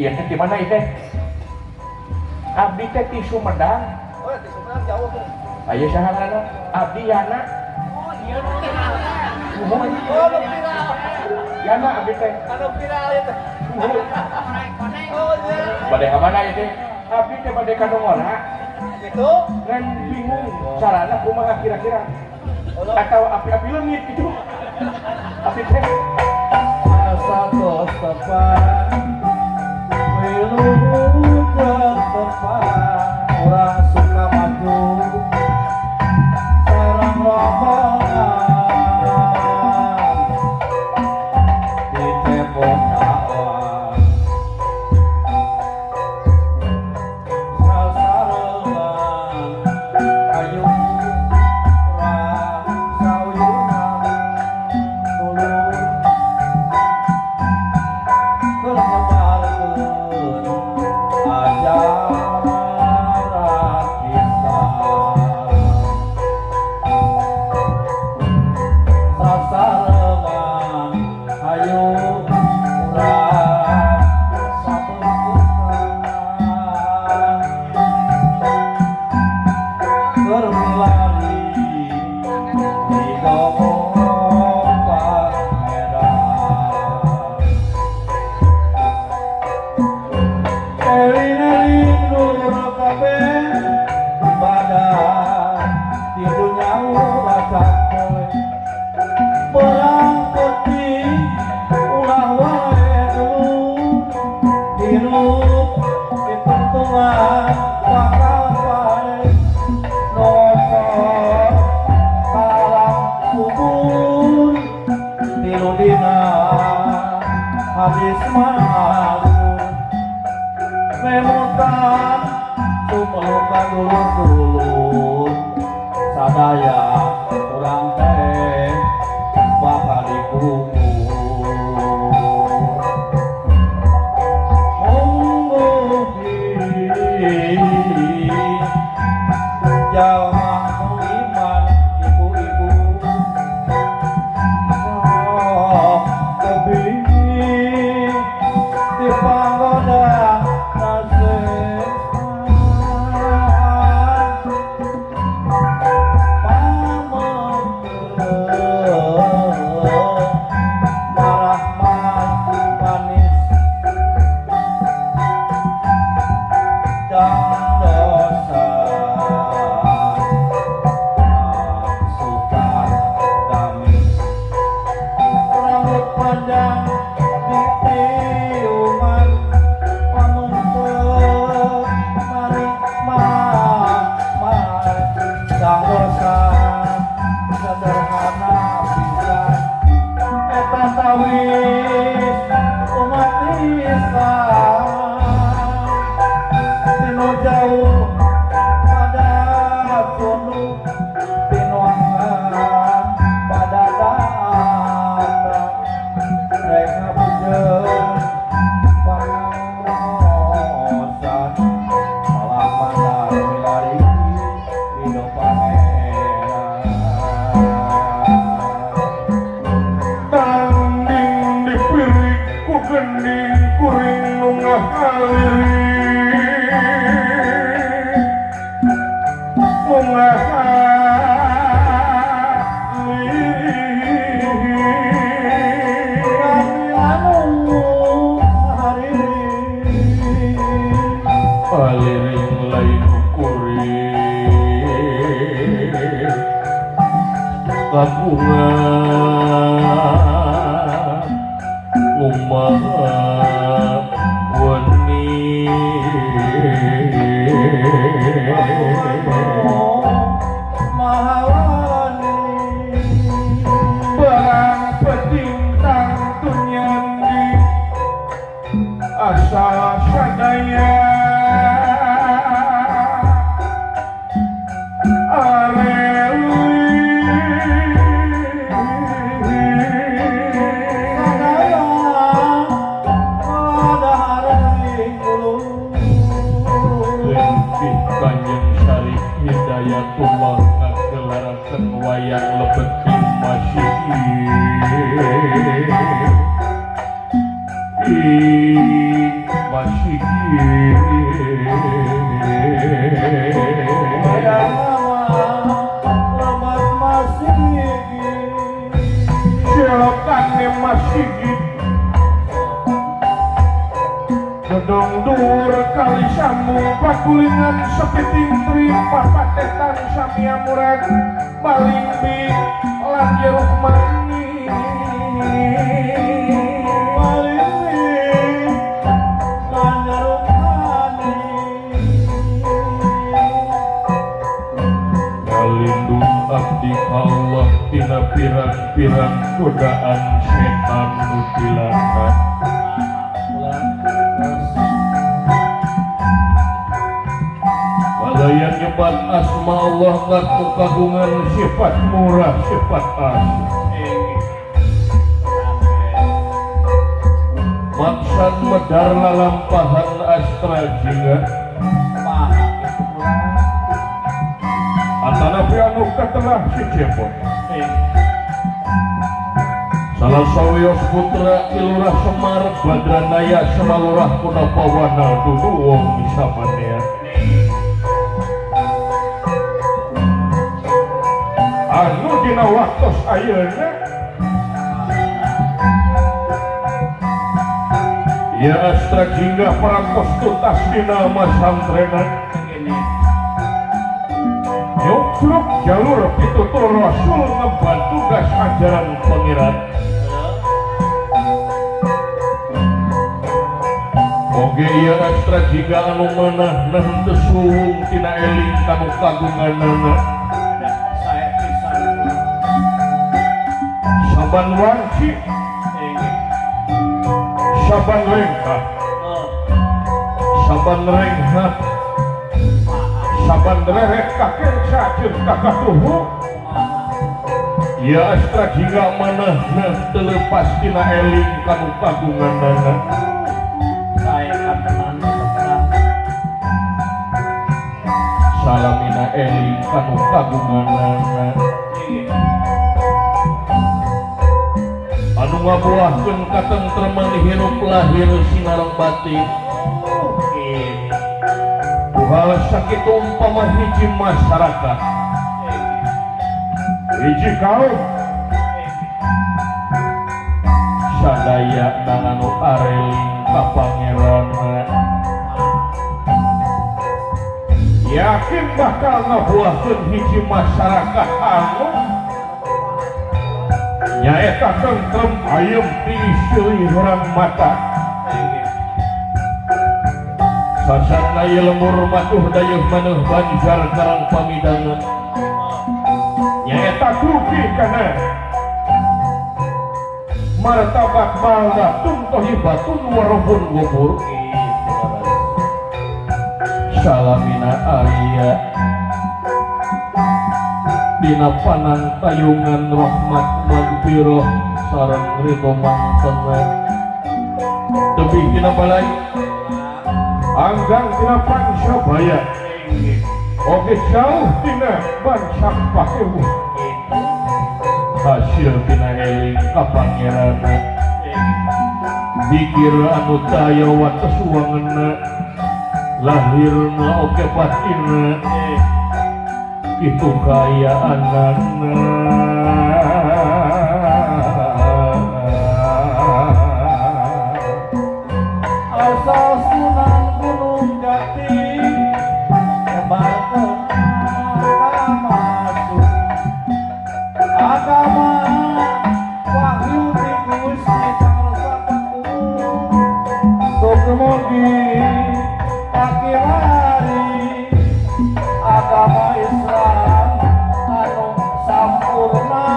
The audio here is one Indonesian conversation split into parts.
Iya teh di mana itu? Abdi teh di Sumedang. Oh, di Sumedang jauh tuh. Ayo sahabat Abdi Yana. Oh, iya. Oh, viral. Yana Abdi teh. Anu viral itu. Oh, iya. Bade ka mana itu? Abdi teh bade ka Dongora. Gitu. Kan bingung carana kumaha kira-kira. Atau api-api leungit gitu. Abdi teh Asa tos tepat. Wilu tepat. Orang suka maju. Sarang rombongan di tembok awan sasarengan kayu rasayunan tulung bersebarkeun ajaran kita sasarengan ayo urang sabeungan berlari di gelombang medan eling-eling nur kabeh ibadah di dunya rasa perang peti ulah wae dulu hirup ditentuan bakal bae nopo kalam kubur tilu dina hadis malu memutan tumelukan dulur-dulur sadaya urang teh bakal dikubur jalma nu iman ibu-ibu oh tebing di panggoda nasehan marah manis dan dosa suka gamis rambut panjang ditiuman panuntut mari sang dosa sederhana pisan eta tawis umat Islam tinu jauh pada tunduk pinuangan pada datang rek ngapujeun pangaosan malah mandar milari hidup pangeran tanding dipirik ku gening kuring nu ngahaliri aliring lain kuring kagungan umat weni barang petintang tunyandi asal sadaya Hidayatullah ngagelarakeun wayang lebeting masih Jelokane masih gedung dur kali sambung pakulingan sepiting tri papatetan samia murad baling bi lan jeruk manis baling bi lan jeruk manis ngalindung abdi Allah tina pirang-pirang godaan setan nu dilaknat Walayan nyebat asma Allah ngaku kagungan sifat murah sifat asli maksad medar lalampahan astra jingga antara pianu ketelah si cepot salah sawios putra ilurah Semar Badranaya Semalurah Kunapawana dudu wong misamannya anu dina waktos ayeuna ya astra jingga parantos tuntas dina masantrenan nyukruk jalur pitutur rasul ngeban tugas ajaran pangeran oge ieu astra jingga anu meunah teu suwung tina eling kanu kagunganana saban wanci saban lengkah saban renghat saban derek kakek sajeun kakatuhu ya astra jingga manehna teu leupas tina eling kanu kagunganana salamina eling kanu kagunganana anu ngabuahkeun katentreman hirup lahir sinareng batin hal sakitu umpama hiji masyarakat hiji kaum sadaya anu areling ka pangeran yakin bakal ngabuahkeun hiji masyarakat anu nyaeta tentrem ayem diisi urang mata sasana ieu lemur matuh dayeuh maneuh banjar karang pamidangan nyaeta dugi kana martabat baldatun tohibatun warubun gubur salamina aya dina panantayungan rahmat magfirah sareng ridho mangtena tebih dina balai anggang tina Pancabaya oge jauh tina bancak pakewu hasil tina eling ka pangerana pikir anu daya wates wangeuna lahirna oge batinna itu kayaanana asal Sunan Gunung Jati kebarkan masuk agama wahyu di Gusti Cangkrusapatu Tukemogi akhir hari agama Islam anu sampurna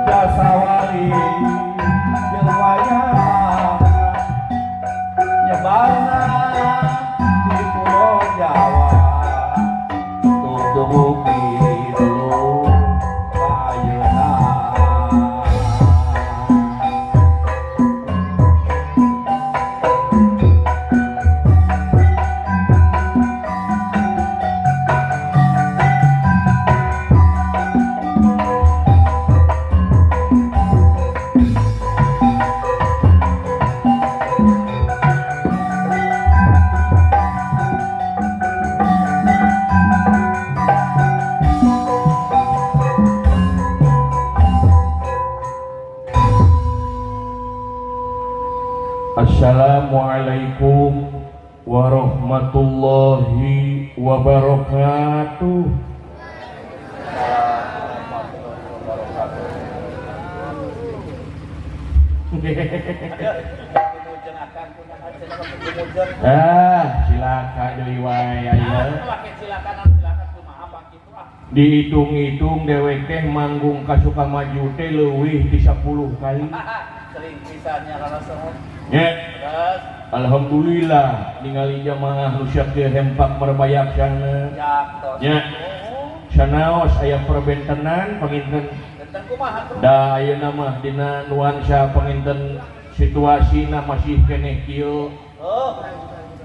jasa wali jelmaya nyebarna di Pulau Jawa tutupi dulu ayeuna Assalamualaikum warahmatullahi wabarakatuh. Silakan deui wae aya. Dihitung-hitung dewek teh manggung ka Sukamaju teh leuwih ti 10 kali. Sering pisannya rarasohon. Nya. Alhamdulillah ningali jamaah nu syak teu hempak merbayaksana. Nya. Sanaos aya perbentenan panginten. Benten kumaha tuh? Da ayeuna mah dina nuansa panginten situasina masih keneh kieu. Oh.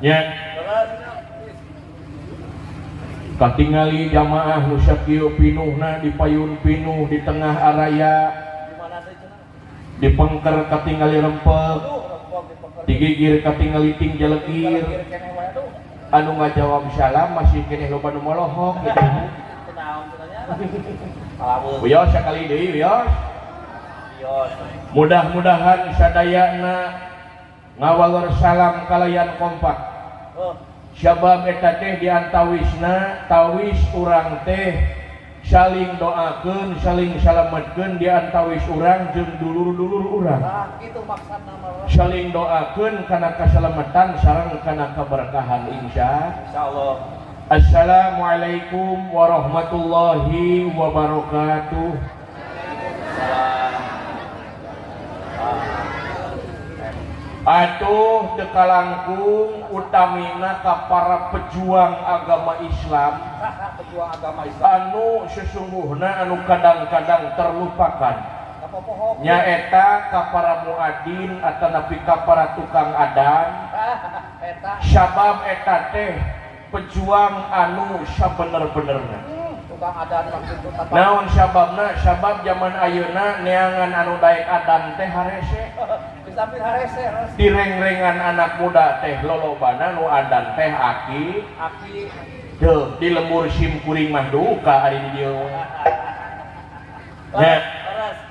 Nya. Katingali jamaah nu sakieu pinuhna dipayun pinuh di tengah araya. Di mana teh cenah? Dipengker katingali rempek. Digigir katingali ting jalegir. Anu ngajawab salam masih keneh loba nu molohok gitu. Kunaon cenanya? Kalaweuh. Wios sakali deui wios. Wios. Mudah-mudahan sadayana ngawalor salam kalayan kompak. Oh. Sabab eta teh diantawisna tawis urang teh saling doakeun, saling salametkeun diantawis urang jeung dulur-dulur urang. Nah, kitu maksudna mah. Saling doakeun kana kasalamatan sareng kana kaberkahan insyaallah. Assalamualaikum warahmatullahi wabarakatuh. Atuh dekalangkung utamina ka para pejuang agama Islam Pejuang agama Islam anu sesungguhna anu kadang-kadang terlupakan nyaeta ka para muadzin atanapi ka para tukang adan sabab eta teh pejuang anu sabener-benerna tukang adan maksud naon sababna sabab zaman ayeuna neangan anu daek adan teh harese sambil harese direng-rengan anak muda teh lolobana nu adan teh aki teu di lembur sim kuring mah duka ari di dieu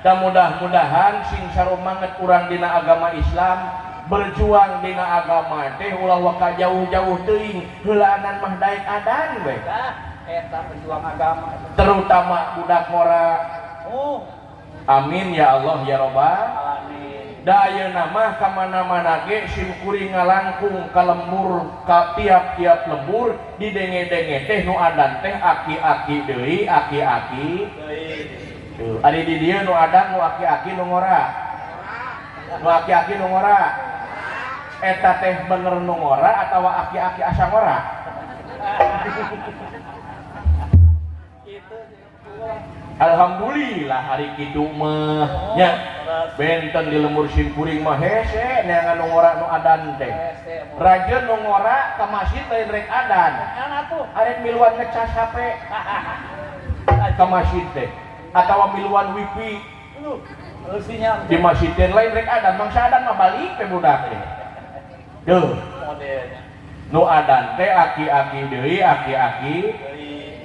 dan mudah-mudahan sing sarumanget urang dina agama Islam berjuang dina agama teh ulah waka jauh-jauh teuing heulaanan mah daek adan we eta pejuang agama terutama budak mora amin ya Allah ya Rabbal da ayeuna mah ka mana-mana ge sim kuring ngalangkung ka lembur ka tiap-tiap lembur didenge-denge teh nu adan teh aki-aki deui aki-aki deui ari di dieu nu adan nu aki-aki nu ngora nu aki-aki nu ngora eta teh bener nu ngora atawa aki-aki asa ngora Alhamdulillah hari kitu mah nya benten di lembur sim kuring mah hese neangan nu ngora nu adan teh rajeun nu ngora ka masjid lain rek adan are miluan ngecas HP ka masjid teh atawa miluan wifi di masjid lain rek adan mangsa adan mah balik teh budak teh deuh nu adan teh aki-aki deui aki-aki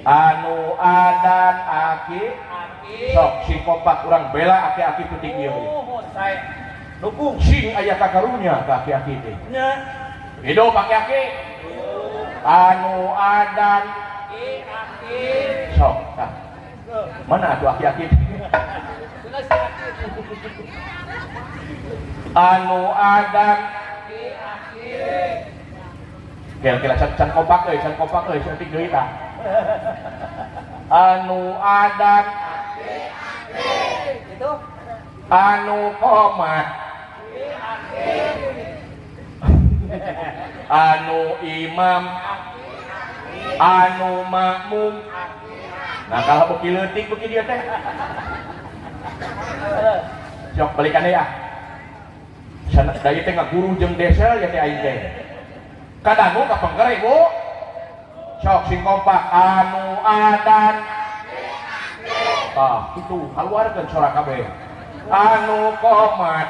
anu adan aki sok sing kompak urang bela aki-aki penting ieu dukung sing aya kakarunya ka aki-aki teh nya hidup aki-aki anu adan aki sok tah mana atuh aki-aki anu adan aki kira-kira can kompak euy cantik deui tah anu adan itu anu komat anu imam anu makmum nah kalau beki leutik beki dia teh sok balikan deui ah sana dari teh ngaguru jeung desel ya teh aing teh kadangu ka pengker ibu sok sing kompak anu adan tah itu keluarkeun sorak kabeh anu komat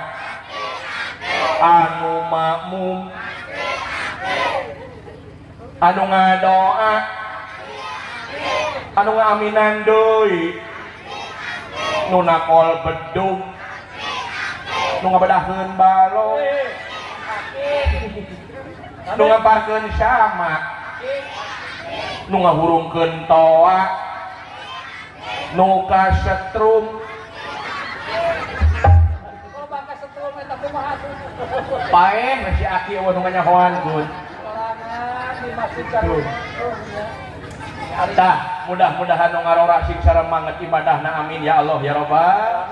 anu makmum anu ngadoa anu ngaminan deui nu nakol bedug nu ngabedahkeun balong nu ngaparkeun samak nu ngahurungkeun toa nu kasetrum Oh bangka setrum eta kumaha tuh. paeh masih aki eueuh nu nganyahoankeun Sorangan dimasukkan. tah mudah-mudahan nu ngarora sing sareng manget ibadahna amin ya Allah ya Rabbal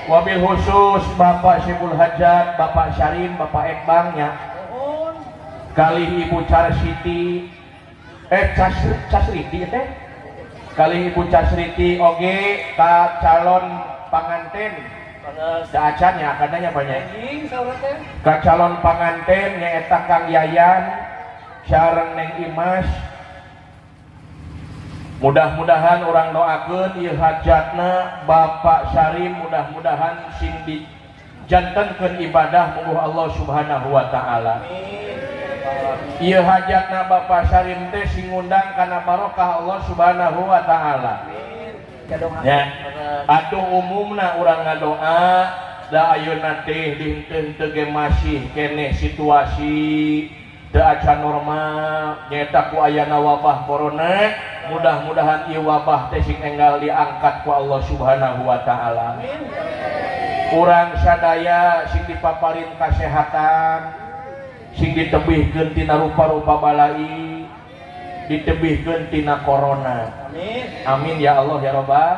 wabil khusus Bapak Syibul Hajat, Bapak Syarin, Bapak Ekbang nya kali Ibu Carsiti Casriti teh kali Ibu Casriti oge ka calon panganten da acannya kadanya banyak ka calon panganten nyaeta Kang Yayan sareng Neng Imas mudah-mudahan orang doakeun ieu hajatna Bapak Syarim mudah-mudahan sing dijantenkeun ibadah mugi Allah Subhanahu wa taala. Ieu hajatna Bapak Syarim teh sing ngundang kana barokah Allah Subhanahu wa taala. Ya. Atuh umumna urang ngadoa da ayeuna teh dinten teu ge masih keneh situasi teu acan normal nyaeta ku ayana wabah corona mudah-mudahan ieu wabah teh sing enggal diangkat ku Allah Subhanahu wa taala. Urang sadaya sing dipaparin kasehatan sing ditebihkeun tina rupa-rupa balai ditebihkeun tina corona. Amin. Amin ya Allah ya Rabbal.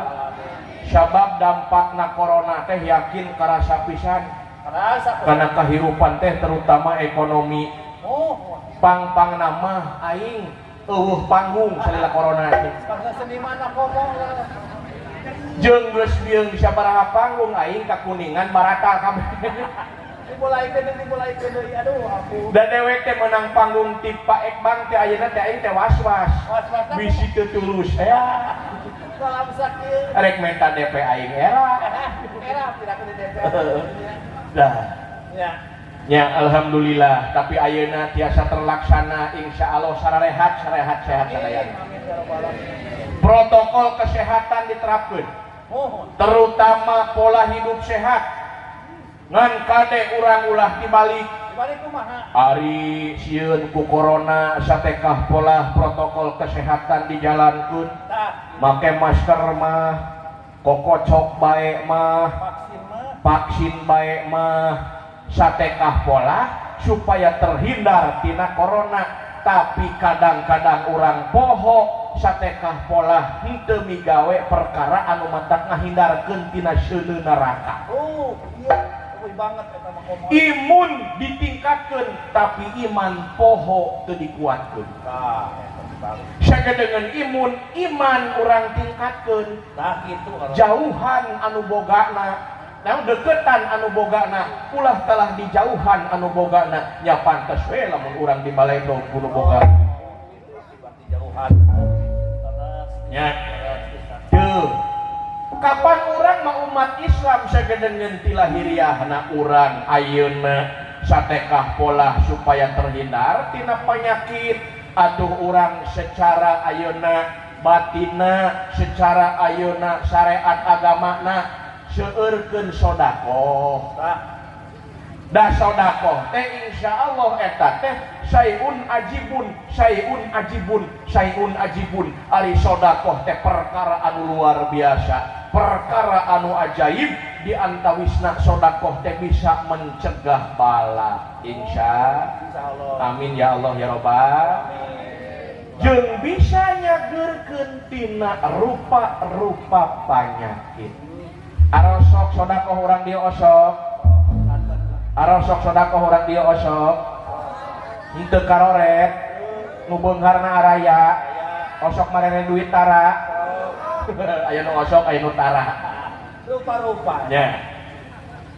Sabab dampakna corona teh yakin karasa pisan. Karena kehidupan teh terutama ekonomi. Pang nama aing eueuh panggung salila corona teh. Bangsa seniman ngomong Jeung geus bieung sabaraha panggung aing ka Kuningan barata kabeh. dimulaikeun deui aduh aku. Da dewek teh menang panggung ti Pak Ekbang teh ayeuna teh aing teh was-was. Bisi teu tulus ya. Salam sakieu. Arek menta DP aing era. Era tidak ke DP. Dah. Ya. Ya alhamdulillah tapi ayeuna tiasa terlaksana insyaallah sarehat sehat sadaya. Protokol kesehatan diterapkeun. Terutama pola hidup sehat. Ngan kade urang ulah dibalik. Dibalik kumaha? Ari sieun ku corona satekah pola protokol kesehatan dijalankeun. Make masker mah, kokocok bae mah, vaksin bae mah. Satekah pola supaya terhindar tina corona tapi kadang-kadang orang poho satekah pola henteu migawe perkara anu matak ngahindarkeun tina seuneu neraka. Oh iya euy banget eta mah komo. Imun ditingkatkeun tapi iman poho teu dikuatkeun. Tah sagedeungeun iman urang tingkatkeun. Tah kitu jauhan anu bogana nah deketan anu bogana ulah telah dijauhan anu bogana nya pantes we lamun urang di Balendo kudu boga dijauhan nya teu kapan urang mah umat Islam sagedeungeun ti lahiriahna urang ayeuna satekah pola supaya terhindar tina penyakit atuh urang secara ayeuna batinna secara ayeuna syariat agamana seueurkeun sodakoh. Da sodakoh teh insyaallah eta teh sayun ajibun ari sodakoh teh perkara anu luar biasa, perkara anu ajaib di antawisna sodakoh teh bisa mencegah bala insyaallah. Amin ya Allah ya Rabbal. Jeung bisa nyageurkeun tina rupa-rupa penyakit. Arosok sodakoh orang dia osok arosok sodakoh orang dia osok henteu karoret nu beungharna araya osok marene duit tara aya nu osok aya nu tara rupa-rupa nya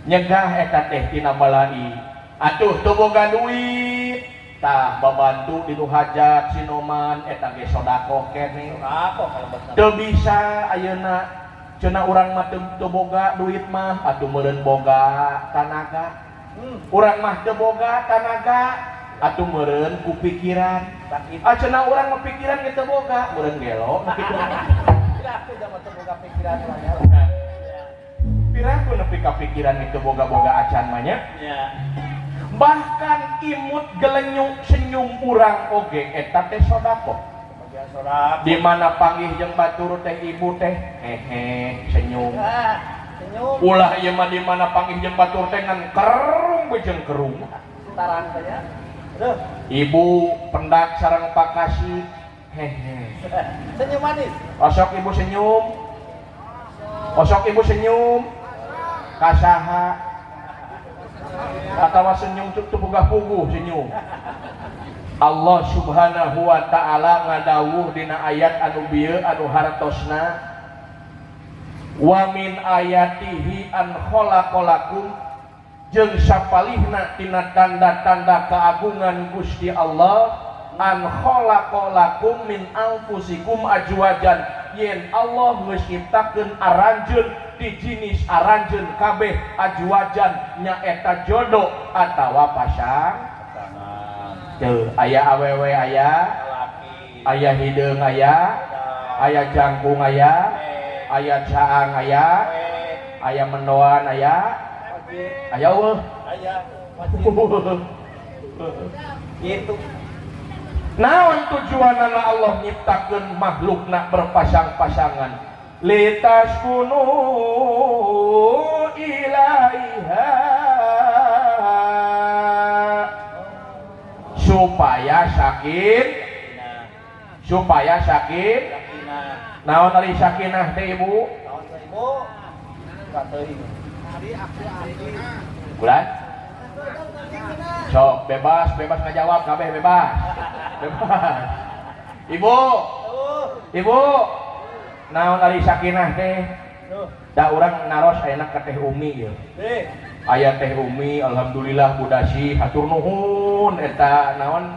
nyegah eta teh tina balai atuh teu boga duit tah babantu di nu hajat sinoman eta ge sodakoh keneh teu bisa ayeuna cenah urang mah teu boga duit mah atuh meureun boga tanaga. Urang mah teu boga tanaga atuh meureun ku pikiran. Cenah urang mah pikiran ge teu boga, meureun gelo pikiran. Piraku da mah teu boga pikiran mah nya. Piraku nepi ka pikiran ge teu boga-boga acan mah nya. Nya. bahkan imut gelenyuk senyum urang oge eta teh sodako. Di mana panggih jeung batur teh ibu teh hehe senyum. Senyum. Ulah ieu mah di mana panggih jeung batur teh ngan kerung bejeng kerung. Taran teh ya. Aduh. Ibu pendak sareng pakasi hehe. Senyum manis. Osok ibu senyum. Osok ibu senyum. Kasaha. Atawa senyum teu boga puguh senyum. Allah Subhanahu wa taala ngadawuh dina ayat anu bieu anu hartosna wa min ayatihi an khalaqalakum jeung sapalihna tina tanda-tanda keagungan Gusti Allah an khalaqalakum min anfusikum ajwajan yen Allah geus nyiptakeun aranjeun di jenis aranjeun kabeh ajwajan nyaeta jodoh atawa pasang teu aya awewe aya aya hideung aya aya jangkung aya aya caang aya aya mendoan aya aya weuh gitu. Naon tujuanana Allah nyiptakeun makhlukna berpasang-pasangan litaskunu ilaiha supaya sakit naon ari sakinah teh ibu bulan sok bebas ngajawab kabeh bebas ibu naon ari sakinah teh da urang naros ayeuna ka teh umi ieu aya teh umi alhamdulillah budasi hatur nuhun eta naon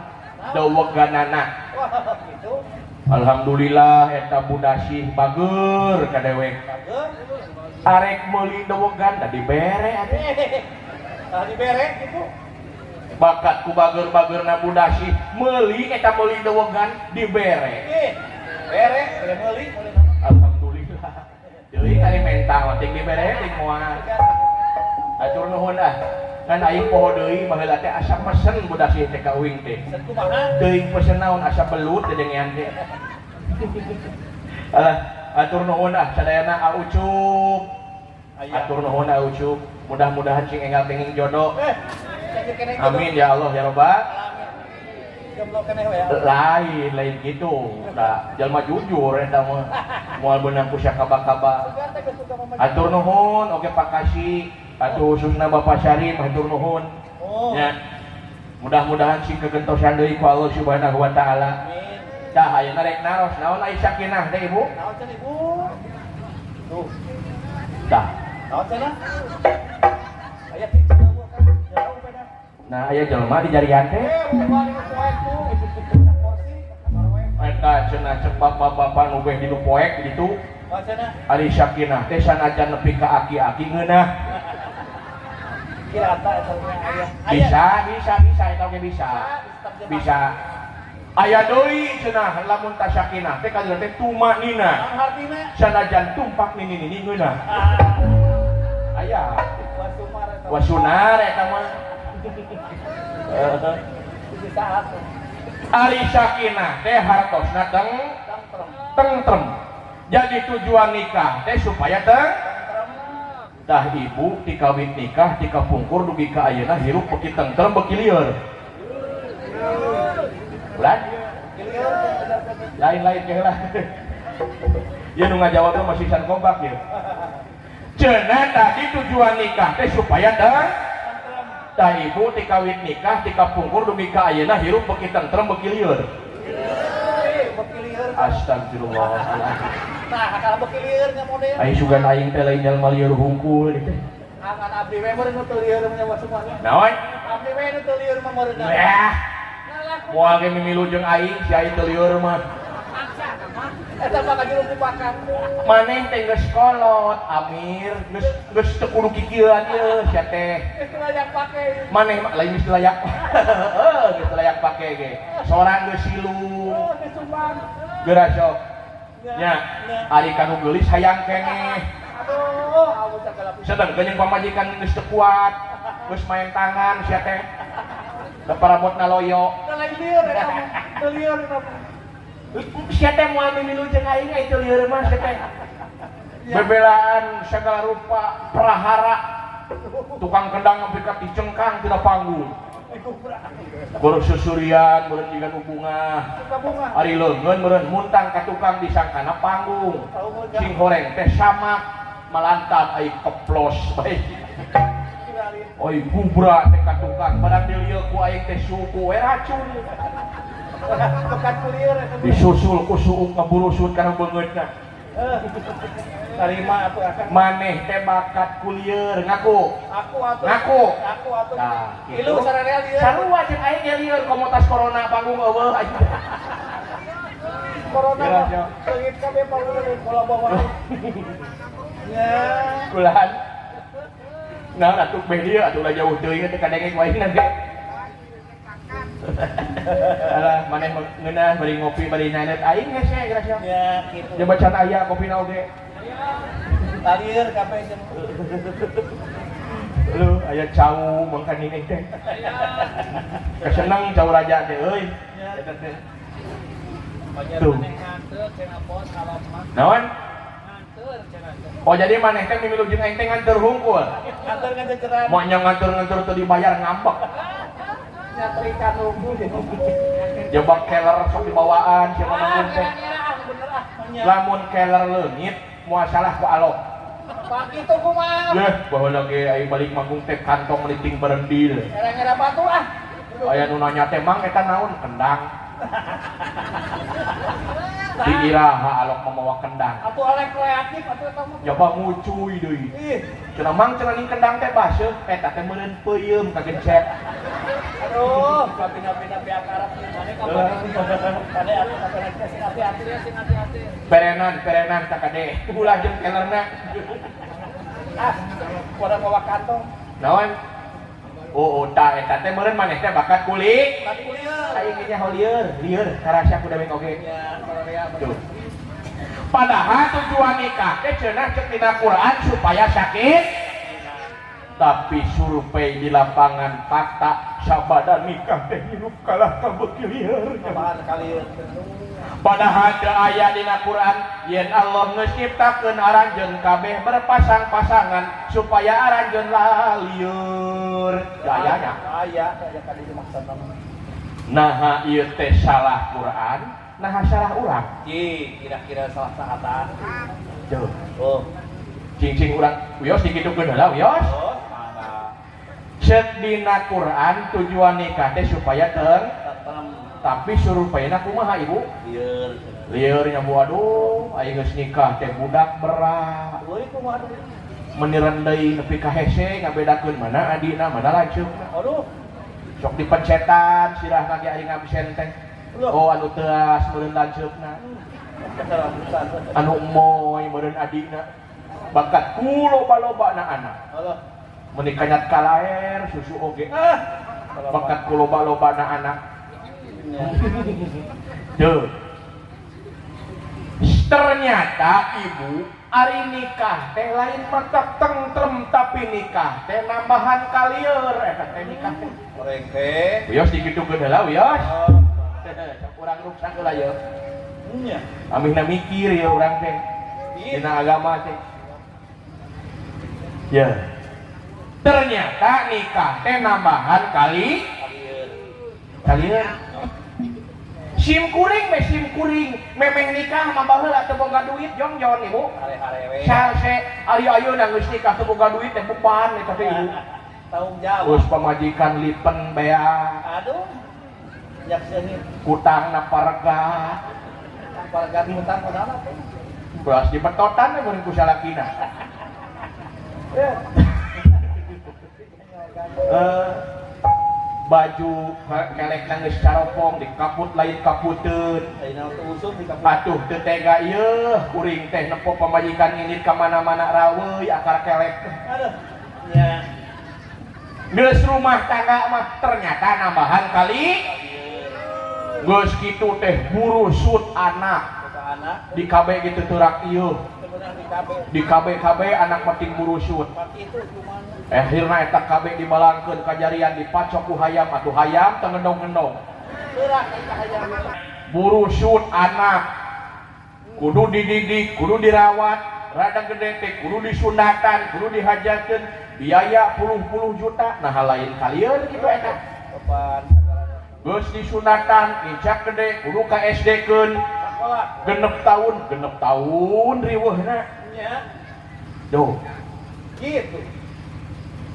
daweganana alhamdulillah eta budasi bager ka dewek arek meuli dawegan da dibere atuh dibere gitu bakat ku bager-bagerna budasi meuli eta meuli dawegan dibere bere meuli alhamdulillah deui ari mentang ting dibere ting moal atur nuhun kan aing poho deui baheula teh asa pesen budasi teh ka uing teh teuing pesen naon asa belut dedengean teh atur nuhun sadayana aucup atur nuhun aucup mudah-mudahan cing enggal kenging jodoh amin ya Allah ya rabbal lain gitu da jalma jujur eta mah moal beunang ku sakaba-kaba atur nuhun oge pakasi atuh khususna Bapak Syarif hatur nuhun nya mudah-mudahan sing kegentosan deui ku Allah Subhanahu wa taala tah ayeuna rek naros naon ai sakinah teh ibu naon cenah ibu tuh tah naon cenah aya pizza gua kan jauh beda nah aya jelema di jarian teh eta cenah cepat bapak nu beh dinu poek ditu ari sakinah teh sanajan nepi ka aki-aki ngeunah bisa eta oge bisa aya deui cenah lamun ta sakinah teh kalina teh tumanina sanajan tumpak nini ngeunah aya wasunar eta mah ari sakinah teh hartosna tentrem jadi tujuan nikah teh supaya tah ibu dikawin nikah tika pungkur dugi ka ayeuna hirup beki tentrem beki lieur bulan lain-lain heula ieu nu ngajawab mah masih san kompak ieu cenah tadi tujuan nikah teh supaya tah ibu dikawin nikah tika pungkur dugi ka ayeuna hirup beki tentrem beki lieur astagfirullahaladzim nah kalau bekilir nya model aing sugan aing teh lain jalma lieur hungkul gitu angan abdi we meureun nu teu lieur nya semuanya naon abdi we nu teu lieur mah meureun yah moal ge mimilu jeung aing si aing teu lieur mah eta mah kajuru kupakan maneh teh geus kolot amir geus teu kudu kikieuan ieu sia teh geus layak pake maneh lain geus layak geus layak pake ge sorang geus silung geus sumbang geura sok nya ari kanu geulis hayang keneh aduh awu sagala pisan sedang kenyang pamajikan geus teu kuat geus main tangan sia teh Da parabotna loyo. Da lain lieur eta mah. Teu lieur eta mah. Sia teh moal mimilu jeung aing itu lieur mah sia teh. Bebelaan segala rupa prahara. Tukang kendang nepi ka dicengkang tina panggung. Baru susurian, meureun jiga nu bunga. Ari leungeun meureun muntang ka tukang disangkana panggung. Sing horeng teh samak malantap ai keplos bae. Oi bubra teh ka tukang padahal dieu ku aing teh suku we racun. Bekat kulieur eta. Disusul ku suung kaburusut kana beungeutna. Tarima atuh akan. Maneh teh bakat kulieur ngaku. Aku atuh. Ngaku. Aku atuh. Nah, Ilu sararea lieur. sarua jeung aing ge lieur komunitas corona panggung eueuh aja. Corona Jelas, mah ya. leungit kabeh panggung bola bawah. Ya. Kulan. Nah, atuh beh dieu atuh lah jauh teuing teh kadenge ku aing nanti. Alah, maneh ngeunah bari ngopi bari nanet aing hese grasya. Ya kitu. Ya bacan aya kopina oge. Lieur kabeh jeung. Lu aya cau mangkan ini teh. Keseneng cau raja teh euy. Eta teh. Tuh. Naon? Oh jadi maneh teh mimilu jeung aing teh nganteur hungkul. Antar ngeceran. Moal nganteur-nganteur teu dibayar ngambek. Nyatrikan unggul. Jebak keler sok dibawaan siapa nanggung teh. Bener ah. Lamun keler leungit moal salah ku alok. Pak kitu kumaha? Yeh, baheula ge aing balik manggung teh kantong leuting berendil. Era-era batu ah. Aya nu nanya teh mang eta naon kendang. Diiraha alok mamawa kendang. Atuh oleh kreatif atuh eta mah. Nyoba ngucuy deui. Ih, Cenah mang cenah ning kendang teh baseuh eta teh meureun peuyeum kagencet. aduh, kapina-pina pihak Arab ieu mane kabar. Kade atuh kapena sing hati-hati ya, sing hati-hati. Perenan tak kade. Ulah jeung kelerna. Ah, pada bawa kantong. Naon? Oh, tah eta teh meureun maneh teh bakat kulit. Tadi kuliah. Aing ge lieur, lieur karasya ku dewek oge. Ya, Korea Tuh. Padahal tujuan nikah teh cenah cek dina Quran supaya sakit. Tapi survei di lapangan fakta sabada nikah teh hirup kalah ka beuki lieur. Tambahan kali ieu. Padahal teu aya dina Quran yen Allah geus nyiptakeun aranjeun kabeh berpasang-pasangan supaya aranjeun lieur. Gayanya. Aya kali dimaksud nama. Nah, ieu teh salah Quran, nah salah urang. Ji, kira-kira salah sahatan. Tuh. Oh. Cing-cing urang wios digitukeun heula wios. Oh, mana? Ceuk dina Quran tujuan nikah teh supaya teu Tetem tapi surupayna kumaha ibu? lieur. Lieur nya bu aduh, aing geus nikah teh budak berat. Euy kumaha deui? Menireun deui nepi ka hese ngabedakeun mana adina mana lanceukna. Aduh. Sok dipencetan sirah kaki aing absen teh. Oh anu teuas meureun lanceukna. Keterambusan. Anu moy meureun adina. Bakat ku loba-lobana anak. Halo. Menikah nyat kalaer susu oge. Bakat ku loba-lobana anak. Tuh. Ternyata ibu ari nikah teh lain matak tentrem tapi nikah teh nambahan kalieur eta teh nikah teh. Oreng teh. Wios digitukeun heula wios. Oh. Urang ruksak heula ye. Nya. Amihna mikir ya urang teh. Dina agama teh. Ya. Ternyata nikah teh nambahan kalieur. Sim kuring memeh nikah mah baheula teu boga duit jongjon ibu. Hare-hare we. Salse ari ayeuna geus nikah teu boga duit teh beban eta teh ibu. Tanggung jawab. Geus pamajikan lipen bea, Aduh. Jak seunit. kutangna parga. Pargat hutang kunaon teh? Beras dipetotan we meureun ku salakina. Baju kelek geus caropong dikaput lain kaputeun. Ayeuna teu usum di kaput. Atuh teu tega ieu kuring teh nepok pamajikan ini ka mana-mana raweuy akar kelek. Aduh. Nya. Geus rumah tangga mah ternyata nambahan kali. Geus kitu teh burusut anak. Buka anak. Di KB gitu turak ieu. Sebenarnya di KB. Di KB anak penting burusut. Pak itu cuman akhirna eta kabeh dibalangkeun kajarian dipacok ku hayam atuh hayam teu ngendong-ngendong Gerak eta hayam. buru syut anak kudu dididik kudu dirawat rada gede teh kudu disunatan kudu dihajakeun biaya puluh-puluh juta nah lain kalian gitu eta Beban geus disunatan incak gede kudu ka SD keun sekolah. genep tahun riweuhna Nya doh gitu.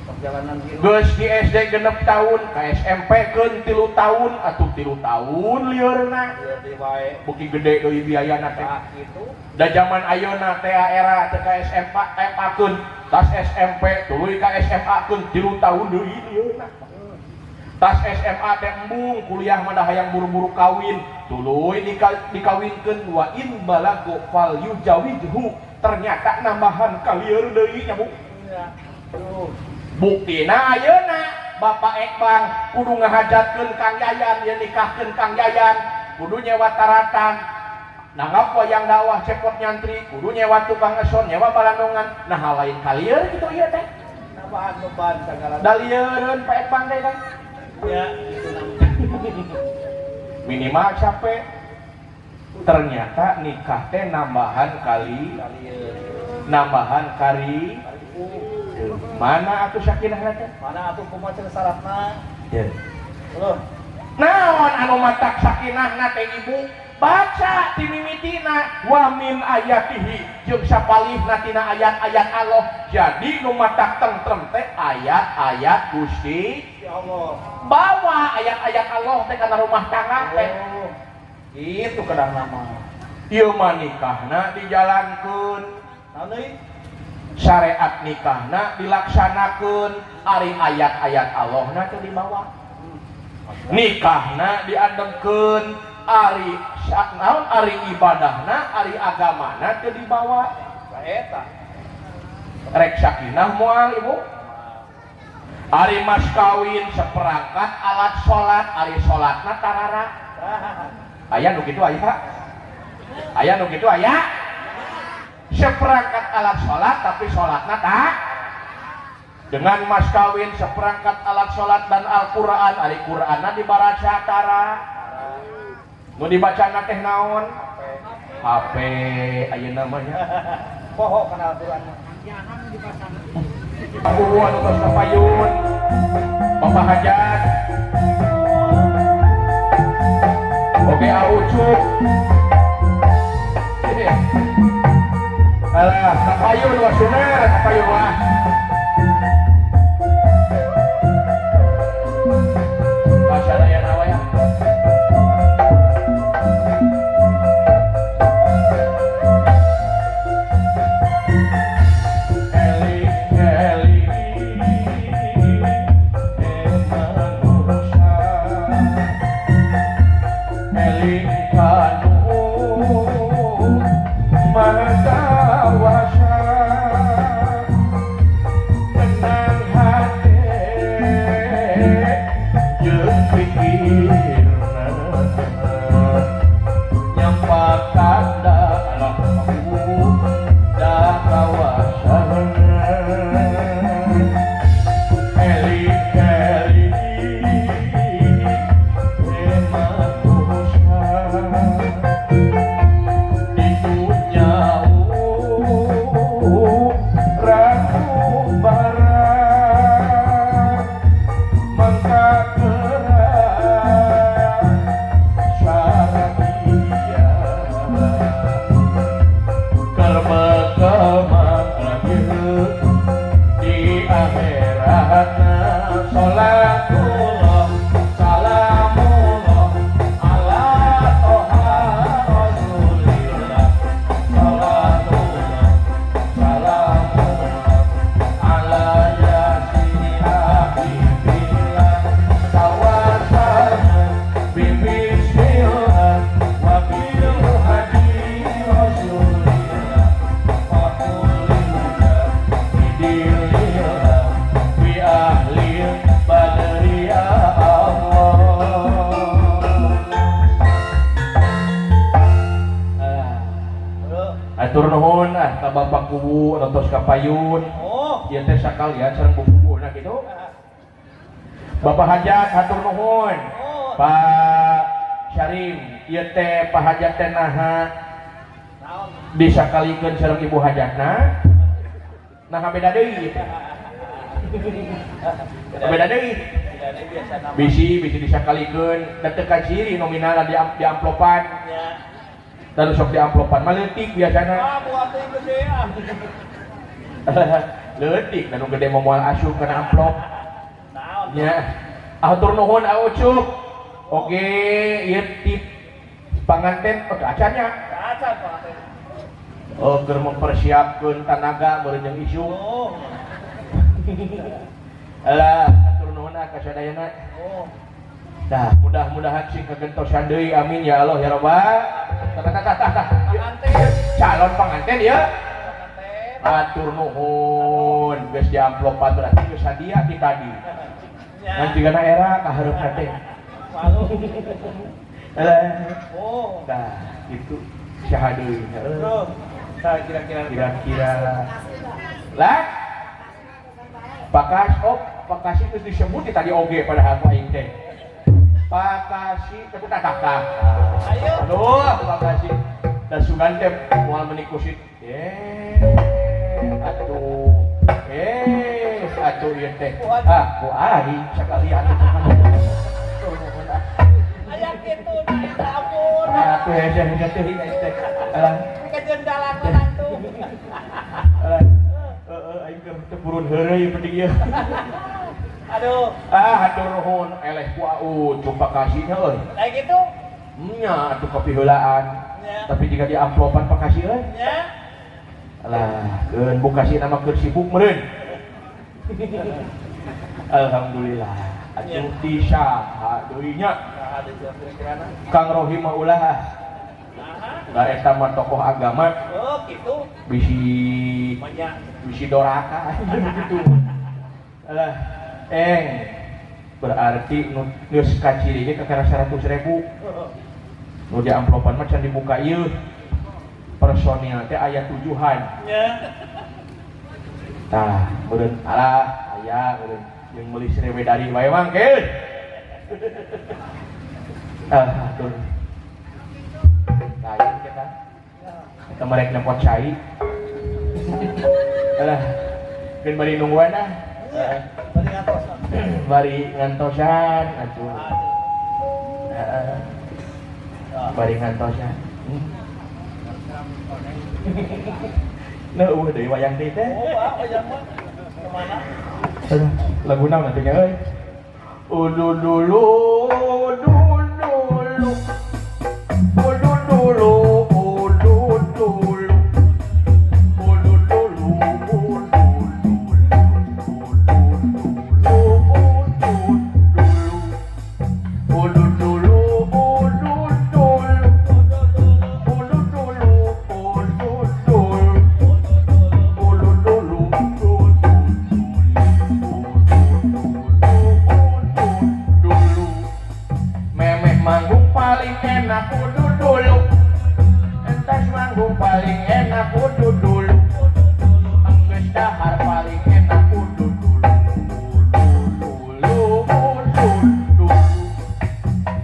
Perjalanan gitu. geus di SD genep tahun ka SMP keun 3 tahun atuh 3 tahun liurna Biar di wae. beuki gede deui biayana teh Nah, gitu. da zaman ayeuna teh era teh ka SMA keun tas SMP tuluy ka SMA keun 3 tahun deui liurna tas SMA teh embung kuliah mah hayang buru-buru kawin tuluy dikawinkeun wa in balago fal yujawijhu ternyata nambahan kalieur deui nya Bu Nya. Tuh. buktina ayeuna Bapak Ekbang kudu ngahajatkeun Kang Yayan dia nikahkeun Kang Yayan kudu nyewa taratan nanggap wayang dakwah cepot nyantri kudu nyewa tukang eson nyewa balandongan nah hal lain kalieur gitu ieu teh Nambahan beban segala. da lieureun Pak Ekbang teh kan Ya, gitu namanya. minimal capek ternyata nikah teh nambahan kali nambahan kari mana atuh sakinah teh Mana atuh kumaha cenah syaratna? ya Ulun. naon anu matak sakinahna teh ibu baca ti mimitina wa min ayatihi jeung sapalihna tina ayat-ayat Allah jadi nu matak tentrem teh ayat-ayat Gusti Ya Allah. bawa ayat-ayat Allah teh kana rumah tangga teh Oh. Gitu kedah nama. ieu mah nikahna dijalankeun Naon deui? syariat nikahna dilaksanakeun ari ayat-ayat Allahna teh dibawa nikahna diadengkeun ari naon ari ibadahna ari agamana teu dibawa Ka eta. rek sakinah moal ibu ari mas kawin seperangkat alat salat ari salatna tarara aya nu kitu aya nu kitu aya seperangkat alat salat tapi salatna tak dengan mas kawin seperangkat alat salat dan Al-Qur'an ari Qur'anna dibaca tara nu dibacana teh naon HP ayeuna namanya Poho kana aturan. aku anu tos kapayun Bapak Hajat oke aucuk alah kapayun wa suner kapayun wah kasadaya nawa ya Atur nuhun ka Bapak Kubu rontos kapayun Oh, ieu teh sakalian sareng buku gitu. Bapak Hajat hatur nuhun. Oh. Pak Syarim, ieu teh Pak Hajat teh naha Naon? disakalikeun sareng Ibu Hajatna. Nah beda deui. Beda deui. Tidak ada biasa nama. Bisi disakalikeun da teu kaciri nominalna di amplopan. Ya. Dan sok di amplopan mah leutik biasana. Ah, buat yang gede ah. Leutik dan nu gede mah moal asup kana amplop. Naon? Nya. Atur nuhun Ucup. Oke, ieu tip panganten acannya. Kaca Pak. Keur mempersiapkeun tenaga meureun jeung isu. Oh. Alah, atur nuhun ka sadayana. Oh. Dah, mudah-mudahan sing kagentosan deui amin ya Allah ya Rabbal. Pengantin. Calon pengantin ya. Pengantin. Atur nuhun, geus di amplopan berarti geus hadiah di tadi. Ya. Nanti kana era kahareupna teh. Malu. Alah, Oh. dah itu syahadeui. Bro. Saya kira-kira Lah. Pakasi itu disebut di tadi oge padahal ku aing teh. Pakasi teu kakak. Ayo. Aduh, Pakasi. Dan sugan teh moal menikusit. Atuh ieu teh. Ku aing sakalian. Aya kitu na eta ampun. Atuh hese teh teh. Alah. Kejendalan menantu. Alah. Aing teu purun heureuy penting ieu. Aduh. Hatur nuhun eleh ku Ucup Pakasihnya euy. Kayak gitu. Nya atuh kopi heulaan. Ya. Tapi jika di amplopan Pakasih euy. Ya. Alah, keun bukasi nama keur sibuk meureun. Alhamdulillah. Atuh disaha deui nya. Nah, ada kira-kira na. Kang Rohim mah ulah. Aha. Da eta mah tokoh agama Oh, gitu. bisi Banyak. doraka gitu. Alah, berarti nu geus kaciri ge kakara 100.000. Nu di amplopan mah can dibuka ieu. Personil teh aya 7-an. Ya. Tah, meureun alah aya meureun jeung meuli Sriwedari wae mangkeun. Atur. Lain kita. Kita merek nepot cai. Alah, keun bari nungguan ah. Bari ngatos. Bari ngantosan atuh. Bari ngantosan. Nah, deui wayang deui teh. Oh, Pak, wayang mah. Kemana? Lagu naon atuh nya euy? Udu dulu, udu dulu. Udu dulu, udu dulu. Udu dulu, udu dulu. Udu dulu, udu dulu. Udu dulu, udu dulu. Udu dulu, udu dulu. Memeh manggung paling enak udu dulu. Entas manggung paling enak udu dulu. Anggeus dahar paling enak udu dulu. Udu dulu, udu dulu.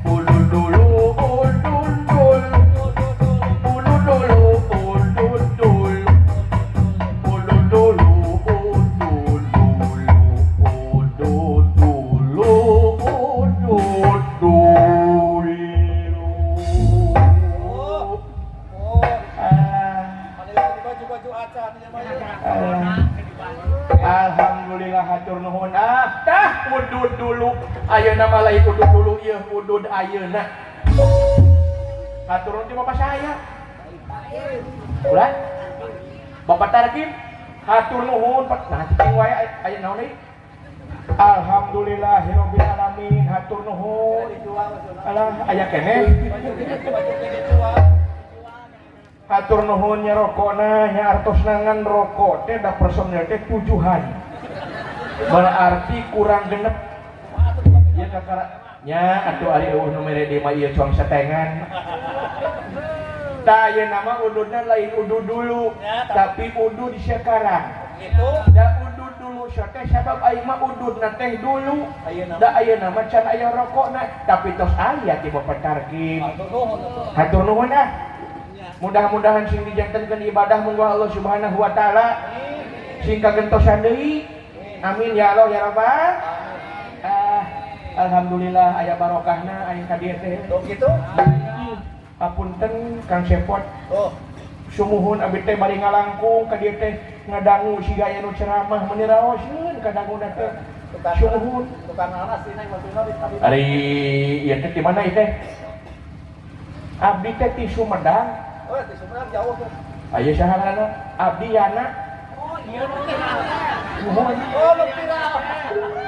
Udu dulu, udu dulu. Udu dulu, udu dulu. Udu dulu. Oh. Ah. Ada baju-baju acan ya, Pak. Alhamdulillah hatur nuhun. Tah udud dulu. Ayeuna mah lain udud dulu ieu udud ayeuna. Hatur nuhun ti Bapak saya. Ulah. Bapak Tarkim hatur nuhun. Nah cing wae aya naon deui? Alhamdulillahirabbil alamin hatur nuhun. Alah aya keneh. Baju gede tua. Hatur nuhun nya rokona nya artosna ngan rokok teh da personil teh 7-an. Berarti kurang genep. Ieu kakara nya atuh ari eueuh nu mere di mah ieu cong setengan. Tah ieu nama ududna lain udud dulu, Ya, tapi udud sekarang. Gitu. Da udud dulu manusia teh sabab aing mah ududna teh dulu. Ayeuna Da ayeuna mah can aya rokokna, tapi tos aya ti Bapak Tarkim. Hatur nuhun ah. Mudah-mudahan sing dijantenkeun ibadah mungguh Allah Subhanahu wa taala sing kagentosan deui. Amin ya Allah ya Rabbal. Alhamdulillah aya barokahna aing ka dieu teh. Tuh gitu. Apunten Kang Sepot. Oh, Sumuhun abdi teh bari ngalangkung ka dieu teh ngadangu siga aya nu ceramah meuni raosieun ka danguna teh. Sumuhun. tukang nanas ini maksudnya di Ari ieu teh di mana ieu teh? Abdi teh ti Sumedang. Oh, di Sumedang jauh tuh. Aya saha ngaranna? Abdi Yana. Oh, iya nu viral. Sumuhun. Oh, nu viral.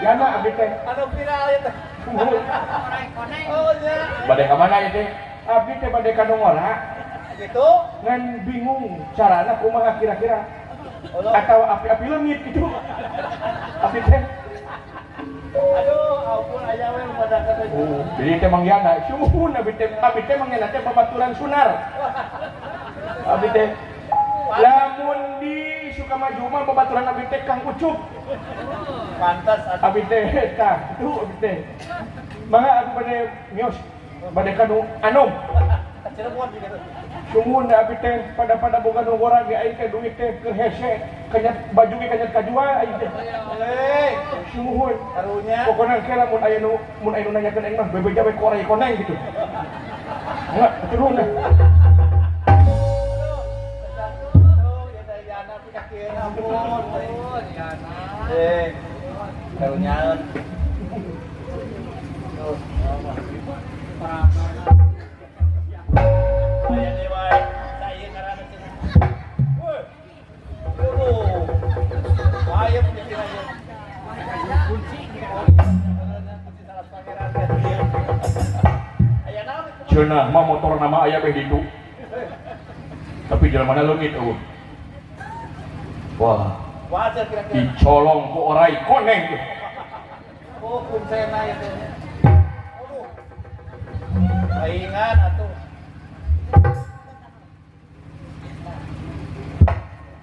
Yana abdi teh. Anu viral ya teh. Sumuhun. Oh, iya. Bade ka mana ieu teh? Abdi teh bade ka Nongora. Gitu. Ngan bingung carana kumaha kira-kira. Atau api-api leungit gitu. Abdi teh. Aduh, ampun aya we pada kata. Jadi teh mangyana, sumuhun abdi teh mangyana teh babaturan sunar. Abdi teh lamun di Sukamaju mah babaturan abdi teh Kang Ucup. Pantas Abdi teh tah, itu abdi teh. Mangga aku bade mios, bade kanu anom. Cirebon gitu. Sumuhun da abdi teh pada boga nu ngora ge aing teh duit teh keur hese, kanyat baju ge kanyat kajual aing teh. Hei, Sumuhun. karunya. Pokona kela mun aya nu nanyakeun aing mah bebeja we korek koneng gitu. Enggak, turun dah. Karunya. Aya dewa, saya karana cenah. Woi. Aya punya tiranya. Kunci. Aya naon? Cenah mah motor nama aya beh ditu. Tapi jalan mana leungit eueuh. Wah, Wajar kira-kira. dicolong ku orai koneng. Oh, kunsena ya teh. Aduh. Paingan atuh.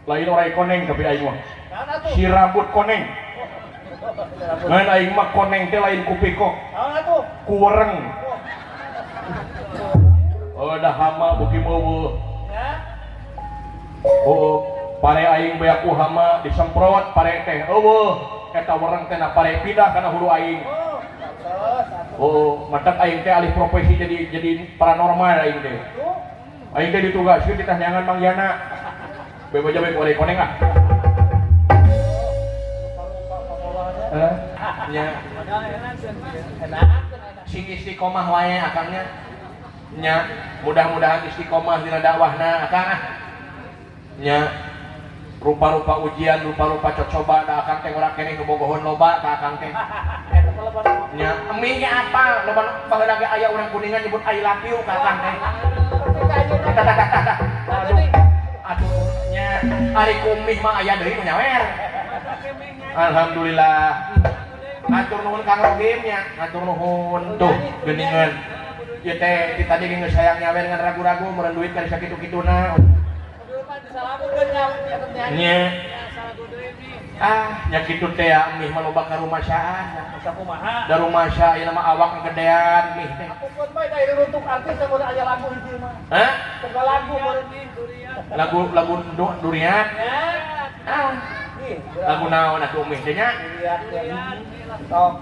Lain orai koneng tapi aing mah. Naon atuh? Si rambut koneng. Ngan aing mah koneng teh lain ku pikok, Naon atuh? ku wereng. Dah hama beuki meuweuh. Ya. Oh, pare aing bea ku hama disemprot pare teh eueuh eta wereng teh na pare pindah kana hulu aing. Oh, pantes atuh. Oh, mantap aing teh alih profesi jadi paranormal aing teh. Tuh. Aing teh ditugaskeun di Tanyangan Mang Yana. Bebeja we korek koneng ah. Nya Enak. sing istiqomah wae akangnya. Nya mudah-mudahan istiqomah dina dakwahna akang ah. Nya rupa-rupa ujian, rupa-rupa coba da akang teh ora keneh kebogohon loba ka akang teh. Eta peleban. Nya emih ge apa? Loba baheula ge aya urang kuningan nyebut I love you ka akang teh. Aduh nya ari kumih mah aya deui nu nyawer. Alhamdulillah. Atur nuhun Kang Rogim nya, atur nuhun. Tuh geuningan. Ieu teh ti tadi geus sayang nyawer ngan ragu-ragu meureun duit ka sakitu-kituna. Nya nya kitu teh emih mah loba ka rumasaan. Bisa kumaha? Da rumasa ieu mah awak gedean mih teh. Aku pun bae dari runtuk artis mun aya lagu hiji mah. Hah? Tengah lagu meureun Lagu durian. Ah, nih, Lagu naon atuh emih teh nya? lihat ya. Tok.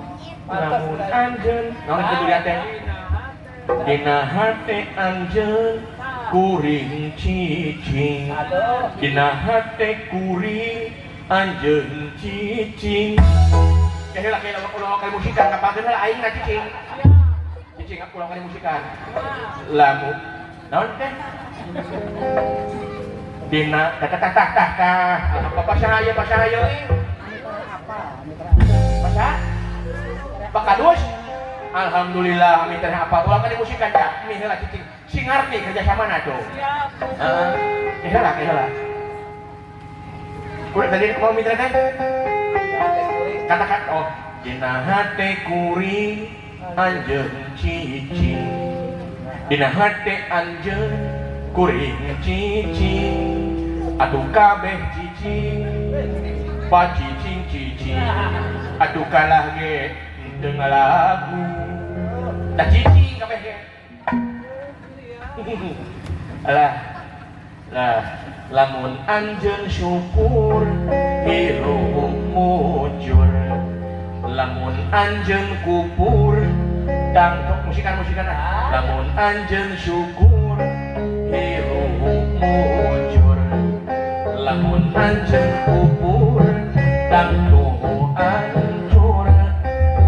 Pantes. Lamun anjeun, naon itu durian teh? Dina hate anjeun kuring cicing. Aduh. Dina hate kuring anjeun cicing. Heula kayak ulah kali musikan kapakeun heula aing na cicing. Cicing ulah kali musikan. Lamun naon teh? Dina apa pasahaya Masa? Pakadus? Alhamdulillah amin teh apa ulah kali musikan ya mi heula cicing sing ngarti kerja sama na tuh heula kudu tadi mau mitra teh kata-kata oh dina hate kuring anjeun cicing dina hate anjeun kuring cicing atuh kabeh cicing pacicing-cicing aduh kalah ge dengan lagu dah cicing kabeh ge alah lah lamun anjeun syukur hirup mujur lamun anjeun kupur dangdut musikan lamun anjeun syukur hirup mujur lamun anjeun kupur dangdut hancur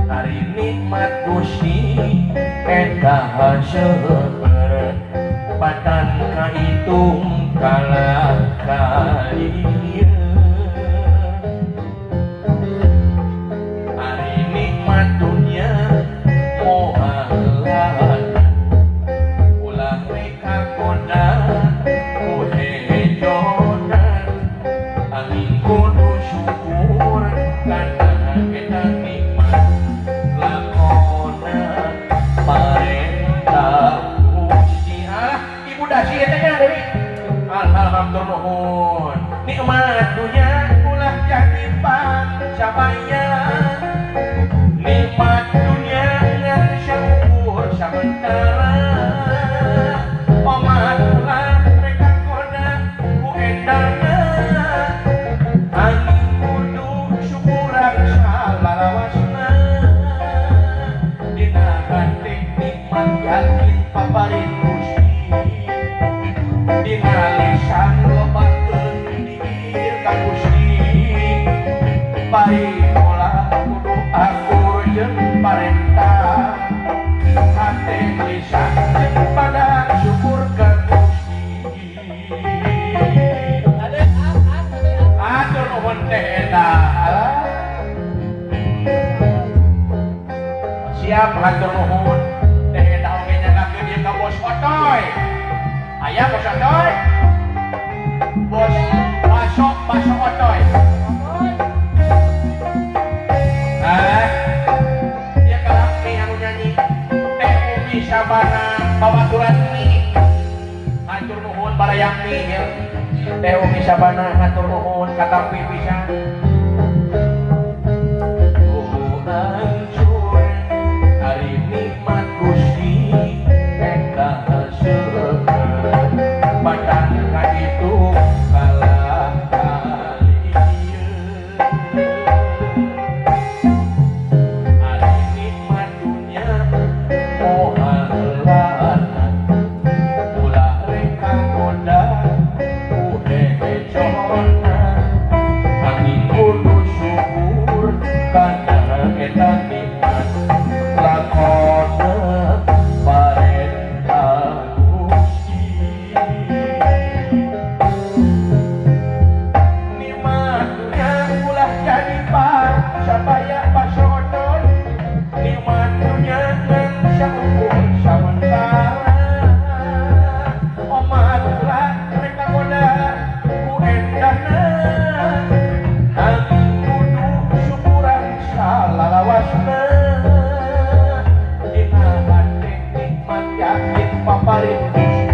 hari nikmat gusti eta seueur patan kahitung kalah kalieu hari nikmat dunia mohalan ulah reka koda kuhejonan angin kudu syukur karena kita nikmat lakonan parentah Gusti Allah ibu dasi eta nya Dewi alhamdulillah nikmat dunia ulah jadi pancapaian nikmat dunia ngan syukur sementara omat ulah reka koda ku endana angin kudu syukuran salalawasna dina hati nikmat yakin paparin Gusti dina lisan lobakeun dikir ka Gusti baik olah kudu akur jeung parentah hate lisan jeung pada syukur ka Gusti atur nuhun teh eta siap hatur nuhun teh eta oge nyagakeun ieu ka bos otoy aya bos otoy bos baso otoy dia kalap nih anu nyanyi teh umi sabana babaturan mie hatur nuhun barayang mie ya teh umi sabana hatur nuhun katampi pisan hancur hari nikmat Gusti eta seueur badan ka itu kalah kalieu hari nikmat dunia mohalan ulah reka koda kuhejonan angin kudu syukur karena eta nikmat lakonan parentah Gusti nikmat dunia ulah jadi pancapaya pasodoy nikmat dunia ngan syukur sementara omat ulah reka koda ku endana angin kudu syukuran salalawasna dina hati nikmat yakin paparin Gusti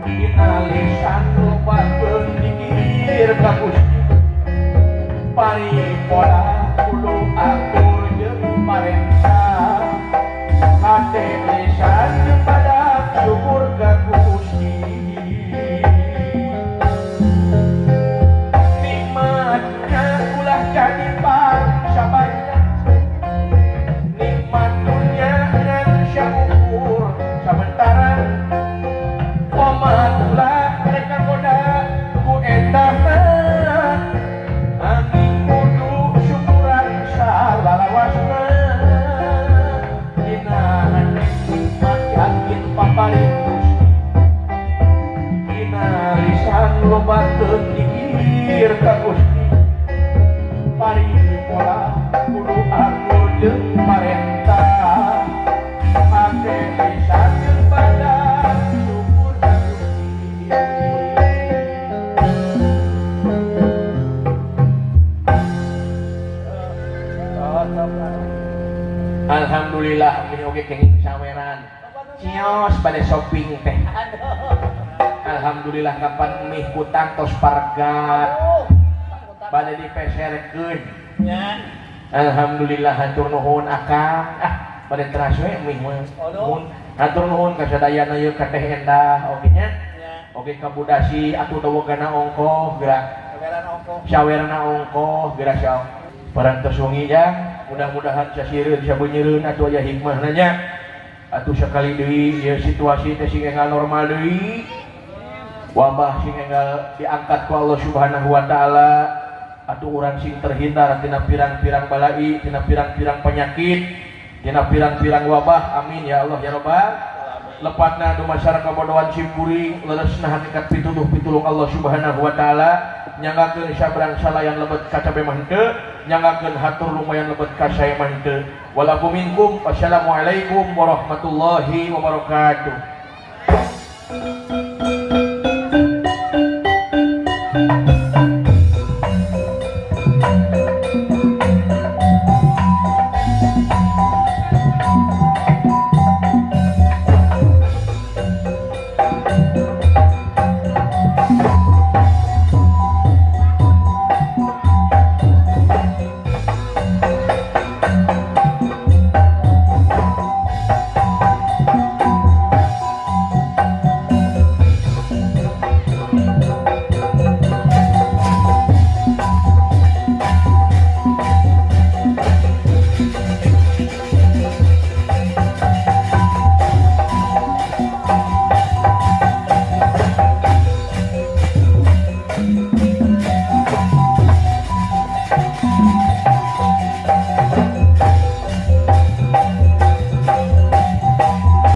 dina lisan lobakeun dikir ka Gusti paripola kudu atur jeung parentah hate lisan jeung badan syukur ka Gusti nikmatnya ulah jadi pancapaian nikmat dunia ngan syukur sementara omat ulah reka koda ku endana angin kudu syukuran salalawasna dina hati nikmat yakin paparin Gusti dina lisan lobakeun dikir ka Gusti paripola kudu akur jeung parentah hate lisan jeung badan syukur ka Gusti alhamdulillah ini oge kenging saweran cios pada shopping teh alhamdulillah kapan mih kutang tos pargat pada dipeserkeun. Ya. Alhamdulillah hatur nuhun akang. Pada teras we mih mun. Hatur nuhun ka sadayana ieu ka Teh Endah oge nya. Ya. Oge ka Budasi atuh tawagana ongkoh gerak. Saweran ongkoh. Sawerna ongkoh gerak saw. Barang tersungi jang, mudah-mudahan sasiereun sabeunyereun atuh aya hikmahna nya. Atuh sakali deui ieu situasi teh sing enggal normal deui. Wabah sing enggal diangkat ku Allah Subhanahu wa taala. Atuh urang sing terhindar tina pirang-pirang balai, tina pirang-pirang penyakit, tina pirang-pirang wabah. Amin ya Allah ya Rabbal. Lepatna anu masyarakat kabodohan simpuring leresna hakikat pituluh-pitulung Allah Subhanahu wa taala. Nyanggakeun sabrang salayan lebet ka cabe mah henteu, nyanggakeun hatur lumayan lebet ka sae mah henteu. Walakum minkum wassalamualaikum warahmatullahi wabarakatuh.